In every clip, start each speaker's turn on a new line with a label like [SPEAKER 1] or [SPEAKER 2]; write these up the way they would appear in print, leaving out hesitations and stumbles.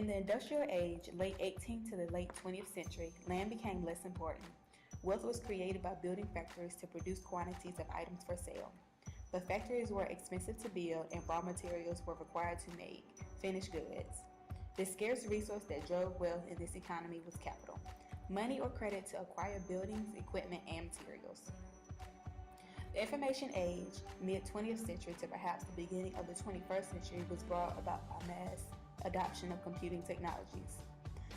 [SPEAKER 1] In the industrial age, late 18th to the late 20th century, land became less important. Wealth was created by building factories to produce quantities of items for sale. But factories were expensive to build and raw materials were required to make finished goods. The scarce resource that drove wealth in this economy was capital, money or credit to acquire buildings, equipment, and materials. The information age, mid 20th century to perhaps the beginning of the 21st century, was brought about by mass adoption of computing technologies.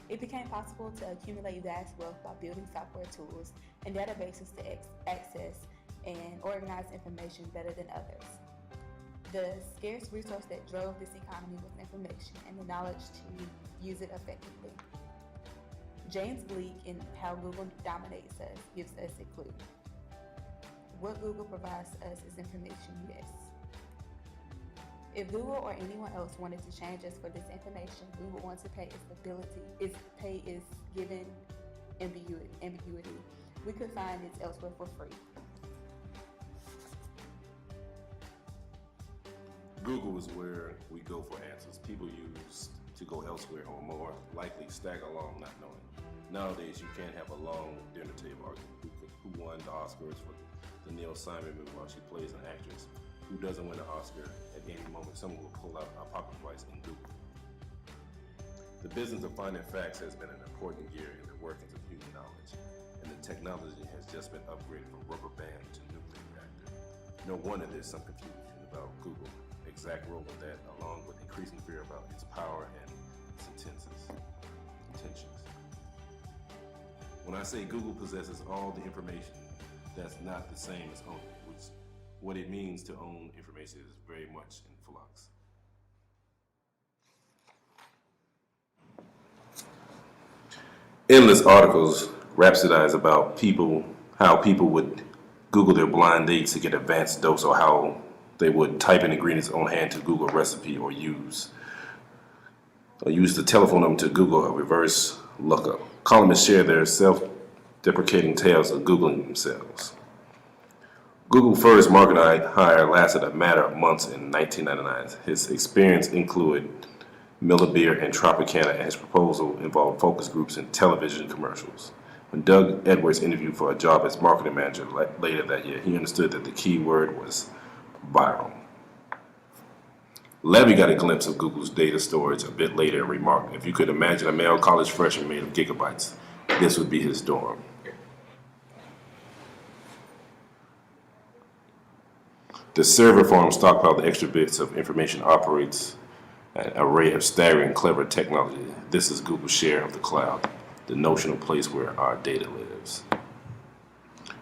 [SPEAKER 1] It became possible to accumulate vast wealth by building software tools and databases to access and organize information better than others. The scarce resource that drove this economy was information and the knowledge to use it effectively. James Gleick in How Google Dominates Us gives us a clue. What Google provides us is information, yes. If Google or anyone else wanted to change us for this information, we would want to pay is given ambiguity. We could find it elsewhere for free.
[SPEAKER 2] Google is where we go for answers. People use to go elsewhere or more likely stagger along not knowing. Nowadays, you can't have a long dinner table argument. Who won the Oscars for the Neil Simon movie while she plays an actress? Who doesn't win an Oscar at any moment? Someone will pull out a pocket device in Google. The business of finding facts has been an important gear in the workings of human knowledge, and the technology has just been upgraded from rubber band to nuclear reactor. No wonder there's some confusion about Google's exact role in that, along with increasing fear about its power and its intentions. When I say Google possesses all the information, that's not the same as owning it, which what it means to own information is very much in flux. Endless articles rhapsodize about how people would Google their blind dates to get advanced dose, or how they would type in ingredients on hand to Google a recipe, or use the telephone number to Google a reverse lookup. Columnists share their self-deprecating tales of Googling themselves. Google's first marketing hire lasted a matter of months in 1999. His experience included Miller Beer and Tropicana, and his proposal involved focus groups and television commercials. When Doug Edwards interviewed for a job as marketing manager later that year, he understood that the key word was viral. Levy got a glimpse of Google's data storage a bit later and remarked, "If you could imagine a male college freshman made of gigabytes, this would be his dorm." The server farm stockpiled the extra bits of information operates an array of staggering clever technology. This is Google's share of the cloud, the notional place where our data lives.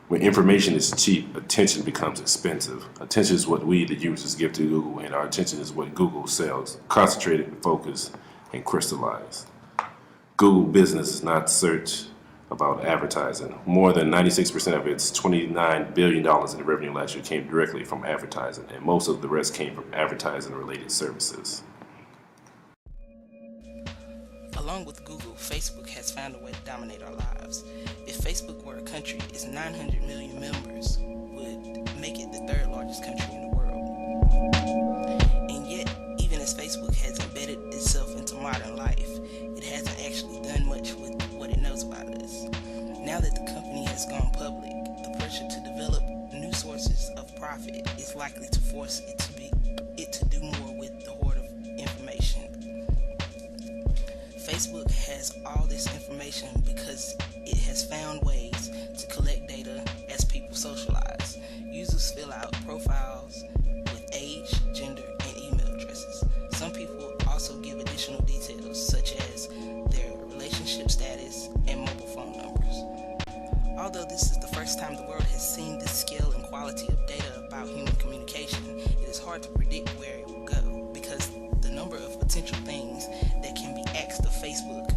[SPEAKER 2] When information is cheap, attention becomes expensive. Attention is what we, the users, give to Google, and our attention is what Google sells, concentrated, focused, and crystallized. Google business is not search about advertising. More than 96% of its $29 billion in revenue last year came directly from advertising, and most of the rest came from advertising-related services.
[SPEAKER 3] Along with Google, Facebook has found a way to dominate our lives. If Facebook were a country, its 900 million members would make it the third largest country in the world. And yet, even as Facebook has embedded itself into modern life, it hasn't actually done much with what it knows about us. Now that the company has gone public, the pressure to develop new sources of profit is likely to force it to do more with the hoard of information. Facebook has all this information because it has found ways to collect data as people socialize. Users fill out profiles with age, gender, and email addresses. Some people also give additional details such as their relationship status and mobile phone numbers. Although this is the first time the world has seen this scale and quality of data about human communication, it is hard to predict where it will go because the number of potential things that can be asked of Facebook